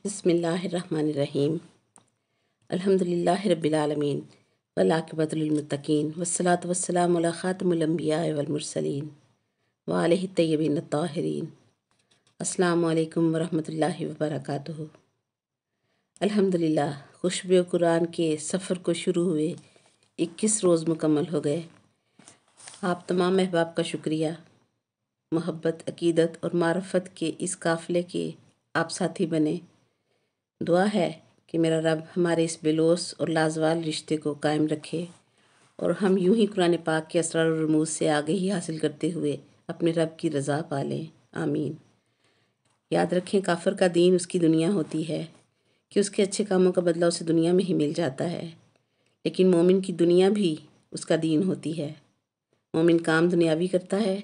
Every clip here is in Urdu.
بسم اللہ الرحمن الرحیم الحمدللہ رب العالمین والعاقبۃ للمتقین والصلاۃ والسلام علی خاتم الانبیاء والمرسلین وآلہ الطیبین الطاہرین۔ السلام علیکم ورحمۃ اللہ وبرکاتہ۔ الحمدللہ خوشبو قرآن کے سفر کو شروع ہوئے 21 روز مکمل ہو گئے۔ آپ تمام احباب کا شکریہ، محبت، عقیدت اور معرفت کے اس قافلے کے آپ ساتھی بنے۔ دعا ہے کہ میرا رب ہمارے اس بے لوث اور لازوال رشتے کو قائم رکھے اور ہم یوں ہی قرآن پاک کے اسرار و رموز سے آگہی حاصل کرتے ہوئے اپنے رب کی رضا پالیں، آمین۔ یاد رکھیں، کافر کا دین اس کی دنیا ہوتی ہے کہ اس کے اچھے کاموں کا بدلہ اسے دنیا میں ہی مل جاتا ہے، لیکن مومن کی دنیا بھی اس کا دین ہوتی ہے۔ مومن کام دنیاوی کرتا ہے،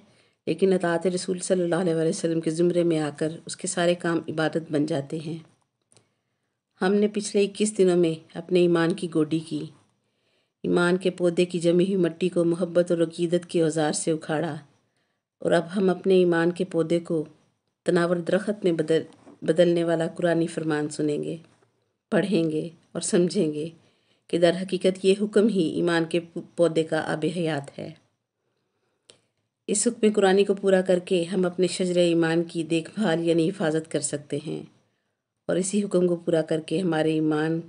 لیکن اطاعت رسول صلی اللہ علیہ وسلم کے زمرے میں آ کر اس کے سارے کام عبادت بن جاتے ہیں۔ ہم نے پچھلے 21 دنوں میں اپنے ایمان کی گوڈی کی، ایمان کے پودے کی جمی ہوئی مٹی کو محبت اور عقیدت کے اوزار سے اکھاڑا، اور اب ہم اپنے ایمان کے پودے کو تناور درخت میں بدلنے والا قرآنی فرمان سنیں گے، پڑھیں گے اور سمجھیں گے کہ در حقیقت یہ حکم ہی ایمان کے پودے کا آب حیات ہے۔ اس حکم قرآنی کو پورا کر کے ہم اپنے شجر ایمان کی دیکھ بھال یعنی حفاظت کر سکتے ہیں، اور اسی حکم کو پورا کر کے ہمارے ایمان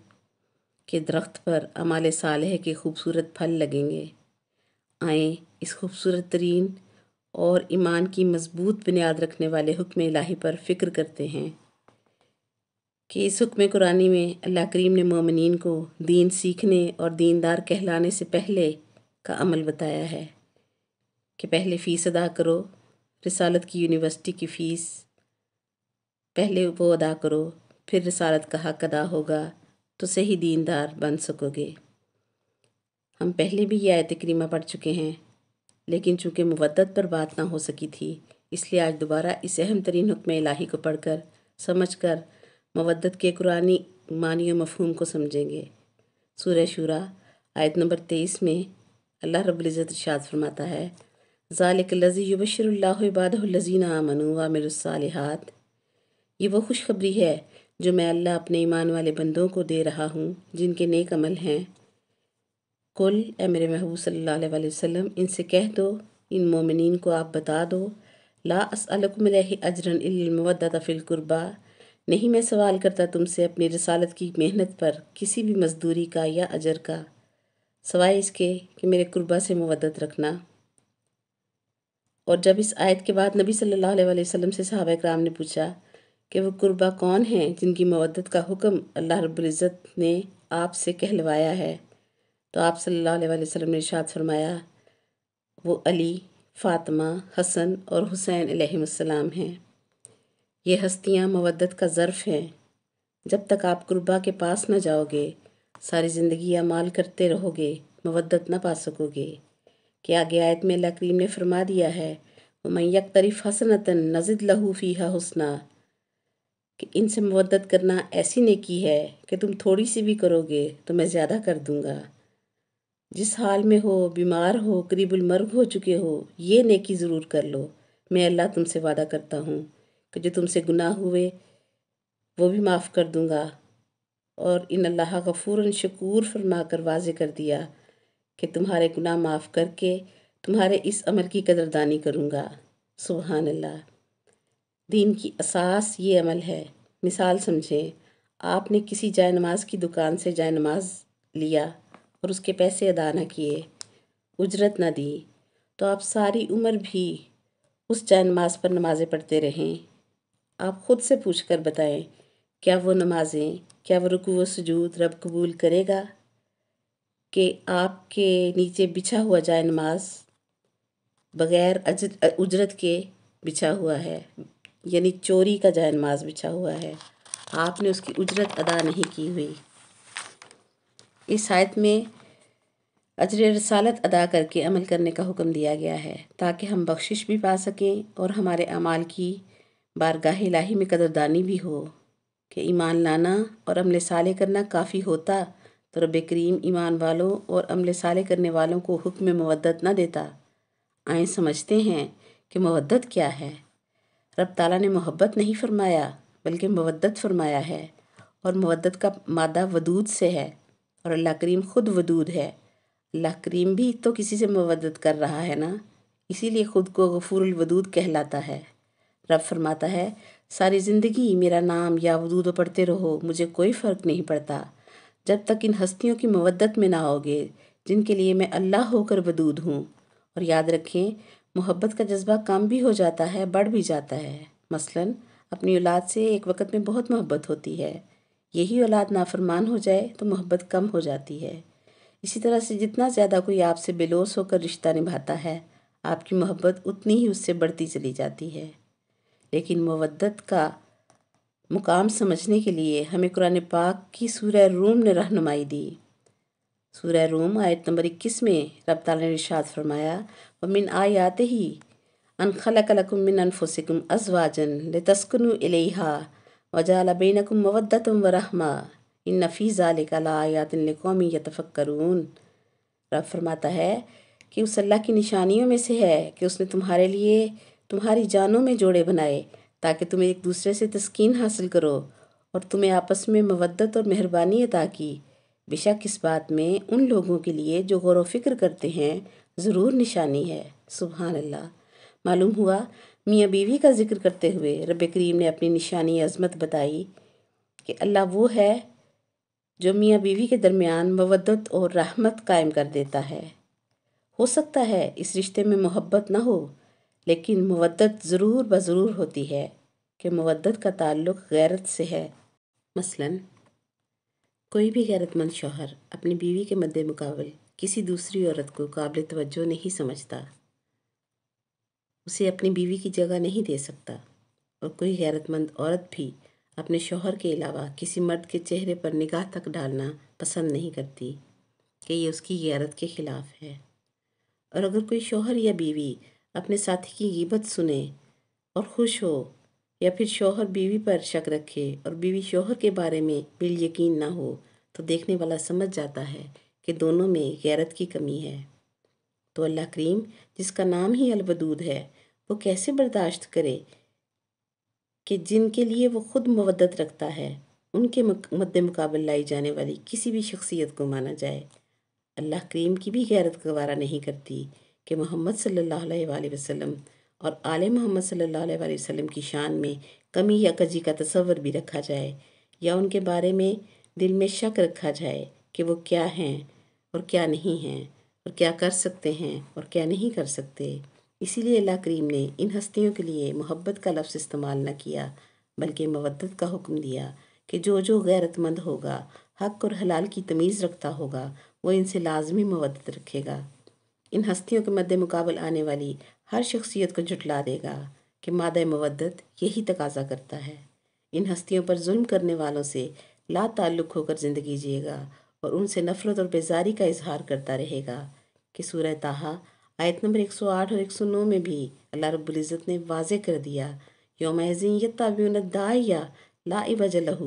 کے درخت پر اعمال صالحہ کے خوبصورت پھل لگیں گے۔ آئیں اس خوبصورت ترین اور ایمان کی مضبوط بنیاد رکھنے والے حکم الہی پر فکر کرتے ہیں کہ اس حکم قرآنی میں اللہ کریم نے مومنین کو دین سیکھنے اور دیندار کہلانے سے پہلے کا عمل بتایا ہے کہ پہلے فیس ادا کرو، رسالت کی یونیورسٹی کی فیس پہلے وہ ادا کرو، پھر رسالت کا حق ادا ہوگا تو صحیح دیندار بن سکو گے۔ ہم پہلے بھی یہ آیت کریمہ پڑھ چکے ہیں، لیکن چونکہ مودت پر بات نہ ہو سکی تھی، اس لیے آج دوبارہ اس اہم ترین حکم الہی کو پڑھ کر سمجھ کر مودت کے قرآنی معنی و مفہوم کو سمجھیں گے۔ سورہ شورى آیت نمبر 23 میں اللہ رب العزت ارشاد فرماتا ہے، ذَلِكَ الَّذِي يُبَشِّرُ اللَّهُ عِبَادَهُ الَّذِينَ آمَنُوا وَعَمِلُوا الصَّالِحَاتِ۔ یہ وہ خوشخبری ہے جو میں اللہ اپنے ایمان والے بندوں کو دے رہا ہوں جن کے نیک عمل ہیں۔ قل، اے میرے محبوب صلی اللہ علیہ وسلم، ان سے کہہ دو، ان مومنین کو آپ بتا دو، لا اسألکم علیہ اجرا الا المودۃ فی القربی، نہیں میں سوال کرتا تم سے اپنی رسالت کی محنت پر کسی بھی مزدوری کا یا اجر کا، سوائے اس کے کہ میرے قربا سے مودت رکھنا۔ اور جب اس آیت کے بعد نبی صلی اللہ علیہ وسلم سے صحابہ کرام نے پوچھا کہ وہ قربا کون ہیں جن کی مودت کا حکم اللہ رب العزت نے آپ سے کہلوایا ہے، تو آپ صلی اللہ علیہ وسلم نے ارشاد فرمایا، وہ علی، فاطمہ، حسن اور حسین علیہم السلام ہیں۔ یہ ہستیاں مودت کا ظرف ہیں۔ جب تک آپ قربا کے پاس نہ جاؤ گے، ساری زندگی اعمال کرتے رہو گے، مودت نہ پا سکو گے، کہ آگے آیت میں اللہ کریم نے فرما دیا ہے، وَمَن يَقْتَرِفْ حَسَنَةً نَزِدْ لَهُ فِيهَا حُسْنًا، کہ ان سے مودت کرنا ایسی نیکی ہے کہ تم تھوڑی سی بھی کرو گے تو میں زیادہ کر دوں گا۔ جس حال میں ہو، بیمار ہو، قریب المرگ ہو چکے ہو، یہ نیکی ضرور کر لو، میں اللہ تم سے وعدہ کرتا ہوں کہ جو تم سے گناہ ہوئے وہ بھی معاف کر دوں گا، اور ان اللہ غفور شکور فرما کر واضح کر دیا کہ تمہارے گناہ معاف کر کے تمہارے اس عمل کی قدردانی کروں گا۔ سبحان اللہ۔ دین کی اساس یہ عمل ہے۔ مثال سمجھیں، آپ نے کسی جائے نماز کی دکان سے جائے نماز لیا اور اس کے پیسے ادا نہ کیے، اجرت نہ دی، تو آپ ساری عمر بھی اس جائے نماز پر نمازیں پڑھتے رہیں۔ آپ خود سے پوچھ کر بتائیں، کیا وہ نمازیں، کیا وہ رکوع و سجود رب قبول کرے گا کہ آپ کے نیچے بچھا ہوا جائے نماز بغیر اجرت کے بچھا ہوا ہے، یعنی چوری کا جائے نماز بچھا ہوا ہے، آپ نے اس کی اجرت ادا نہیں کی ہوئی۔ اس آیت میں اجر رسالت ادا کر کے عمل کرنے کا حکم دیا گیا ہے تاکہ ہم بخشش بھی پا سکیں اور ہمارے اعمال کی بارگاہ الہی میں قدردانی بھی ہو، کہ ایمان لانا اور عمل صالح کرنا کافی ہوتا تو رب کریم ایمان والوں اور عمل صالح کرنے والوں کو حکم مودت نہ دیتا۔ آئیں سمجھتے ہیں کہ مودت کیا ہے۔ رب تعالیٰ نے محبت نہیں فرمایا بلکہ مودت فرمایا ہے، اور مودت کا مادہ ودود سے ہے، اور اللہ کریم خود ودود ہے۔ اللہ کریم بھی تو کسی سے مودت کر رہا ہے نا، اسی لیے خود کو غفور الودود کہلاتا ہے۔ رب فرماتا ہے ساری زندگی میرا نام یا ودود پڑھتے رہو، مجھے کوئی فرق نہیں پڑتا جب تک ان ہستیوں کی مودت میں نہ ہوگے جن کے لیے میں اللہ ہو کر ودود ہوں۔ اور یاد رکھیں محبت کا جذبہ کم بھی ہو جاتا ہے، بڑھ بھی جاتا ہے۔ مثلاً اپنی اولاد سے ایک وقت میں بہت محبت ہوتی ہے، یہی اولاد نافرمان ہو جائے تو محبت کم ہو جاتی ہے۔ اسی طرح سے جتنا زیادہ کوئی آپ سے بے لوث ہو کر رشتہ نبھاتا ہے، آپ کی محبت اتنی ہی اس سے بڑھتی چلی جاتی ہے۔ لیکن مودت کا مقام سمجھنے کے لیے ہمیں قرآن پاک کی سورہ روم نے رہنمائی دی۔ سورہ روم آیت نمبر 21 میں رب تعالیٰ نے ارشاد فرمایا وَمِنْ آیَاتِهِ أَنْ خَلَقَ لَكُم مِّنْ أَنفُسِكُمْ أَزْوَاجًا لِتَسْكُنُوا إِلَيْهَا وَجَعَلَ بَيْنَكُم مَّوَدَّةً وَرَحْمَةً إِنَّ فِي ذَلِكَ لَآيَاتٍ لِقَوْمٍ يَتَفَكَّرُونَ۔ رب فرماتا ہے کہ اس اللہ کی نشانیوں میں سے ہے کہ اس نے تمہارے لیے تمہاری جانوں میں جوڑے بنائے تاکہ تم ایک دوسرے سے تسکین حاصل کرو، اور تمہیں آپس میں مودت اور مہربانی عطا کی۔ بے شک اس بات میں ان لوگوں کے لیے جو غور و فکر کرتے ہیں ضرور نشانی ہے۔ سبحان اللہ۔ معلوم ہوا میاں بیوی کا ذکر کرتے ہوئے رب کریم نے اپنی نشانی عظمت بتائی کہ اللہ وہ ہے جو میاں بیوی کے درمیان مودت اور رحمت قائم کر دیتا ہے۔ ہو سکتا ہے اس رشتے میں محبت نہ ہو، لیکن مودت ضرور بضرور ہوتی ہے کہ مودت کا تعلق غیرت سے ہے۔ مثلاً کوئی بھی غیرت مند شوہر اپنی بیوی کے مد مقابل کسی دوسری عورت کو قابل توجہ نہیں سمجھتا، اسے اپنی بیوی کی جگہ نہیں دے سکتا، اور کوئی غیرت مند عورت بھی اپنے شوہر کے علاوہ کسی مرد کے چہرے پر نگاہ تک ڈالنا پسند نہیں کرتی کہ یہ اس کی غیرت کے خلاف ہے۔ اور اگر کوئی شوہر یا بیوی اپنے ساتھی کی غیبت سنے اور خوش ہو، یا پھر شوہر بیوی پر شک رکھے اور بیوی شوہر کے بارے میں بالیقین نہ ہو، تو دیکھنے والا سمجھ جاتا ہے کہ دونوں میں غیرت کی کمی ہے۔ تو اللہ کریم جس کا نام ہی الودود ہے، وہ کیسے برداشت کرے کہ جن کے لیے وہ خود مودت رکھتا ہے ان کے مد مقابل لائی جانے والی کسی بھی شخصیت کو مانا جائے۔ اللہ کریم کی بھی غیرت گوارا نہیں کرتی کہ محمد صلی اللہ علیہ وآلہ وسلم اور آل محمد صلی اللہ علیہ وآلہ وسلم کی شان میں کمی یا کجی کا تصور بھی رکھا جائے، یا ان کے بارے میں دل میں شک رکھا جائے کہ وہ کیا ہیں اور کیا نہیں ہیں، اور کیا کر سکتے ہیں اور کیا نہیں کر سکتے۔ اسی لیے اللہ کریم نے ان ہستیوں کے لیے محبت کا لفظ استعمال نہ کیا، بلکہ مودت کا حکم دیا کہ جو غیرت مند ہوگا، حق اور حلال کی تمیز رکھتا ہوگا، وہ ان سے لازمی مودت رکھے گا۔ ان ہستیوں کے مد مقابل آنے والی ہر شخصیت کو جھٹلا دے گا کہ مادہ مودت یہی تقاضا کرتا ہے۔ ان ہستیوں پر ظلم کرنے والوں سے لا تعلق ہو کر زندگی جیے گا اور ان سے نفرت اور بیزاری کا اظہار کرتا رہے گا کہ سورہ طٰہٰ آیت نمبر 108 اور 109 میں بھی اللہ رب العزت نے واضح کر دیا یومئذ یتبعون الداعی لا عوج لہ،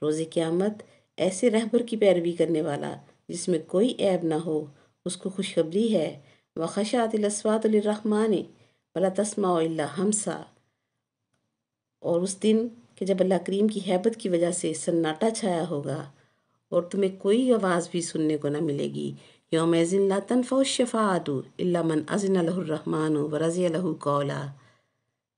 روز قیامت ایسے رہبر کی پیروی کرنے والا جس میں کوئی عیب نہ ہو، اس کو خوشخبری ہے وخشعت الاصوات للرحمن فلا تسمع الا ہمسا۔ اور اس دن کہ جب اللہ کریم کی ہیبت کی وجہ سے سناٹا چھایا ہوگا اور تمہیں کوئی آواز بھی سننے کو نہ ملے گی، یومئذ لا تنفع الشفاعۃ الا من اذن له الرحمن ورضی له قولا،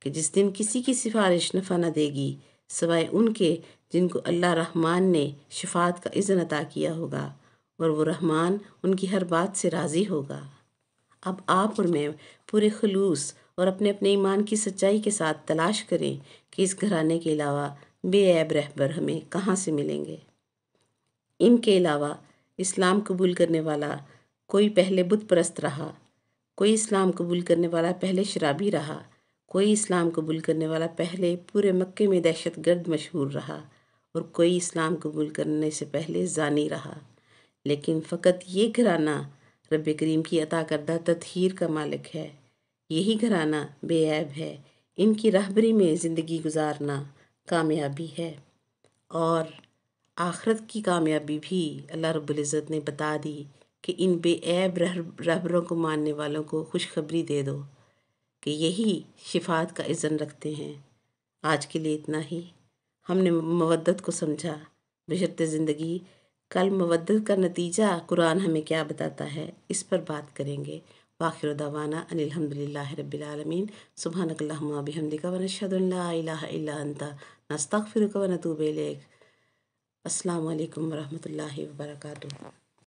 کہ جس دن کسی کی سفارش نفع نہ دے گی سوائے ان کے جن کو اللہ رحمان نے شفاعت کا اذن عطا کیا ہوگا اور وہ رحمان ان کی ہر بات سے راضی ہوگا۔ اب آپ اور میں پورے خلوص اور اپنے اپنے ایمان کی سچائی کے ساتھ تلاش کریں کہ اس گھرانے کے علاوہ بے عیب رہبر ہمیں کہاں سے ملیں گے۔ ان کے علاوہ اسلام قبول کرنے والا کوئی پہلے بت پرست رہا، کوئی اسلام قبول کرنے والا پہلے شرابی رہا، کوئی اسلام قبول کرنے والا پہلے پورے مکے میں دہشت گرد مشہور رہا، اور کوئی اسلام قبول کرنے سے پہلے زانی رہا، لیکن فقط یہ گھرانہ رب کریم کی عطا کردہ تطہیر کا مالک ہے۔ یہی گھرانہ بے عیب ہے، ان کی رہبری میں زندگی گزارنا کامیابی ہے، اور آخرت کی کامیابی بھی اللہ رب العزت نے بتا دی کہ ان بے عیب رہبروں کو ماننے والوں کو خوشخبری دے دو کہ یہی شفاعت کا اذن رکھتے ہیں۔ آج کے لیے اتنا ہی۔ ہم نے مودت کو سمجھا، بشرط زندگی۔ کل مودت کا نتیجہ قرآن ہمیں کیا بتاتا ہے، اس پر بات کریں گے۔ وآخر دعوانا ان الحمد للہ رب العالمین۔ سبحانک اللہم و بحمدک ونشہد ان لا الہ الا انت نستغفرک ونتوب الیک۔ السلام علیکم ورحمۃ اللہ وبرکاتہ۔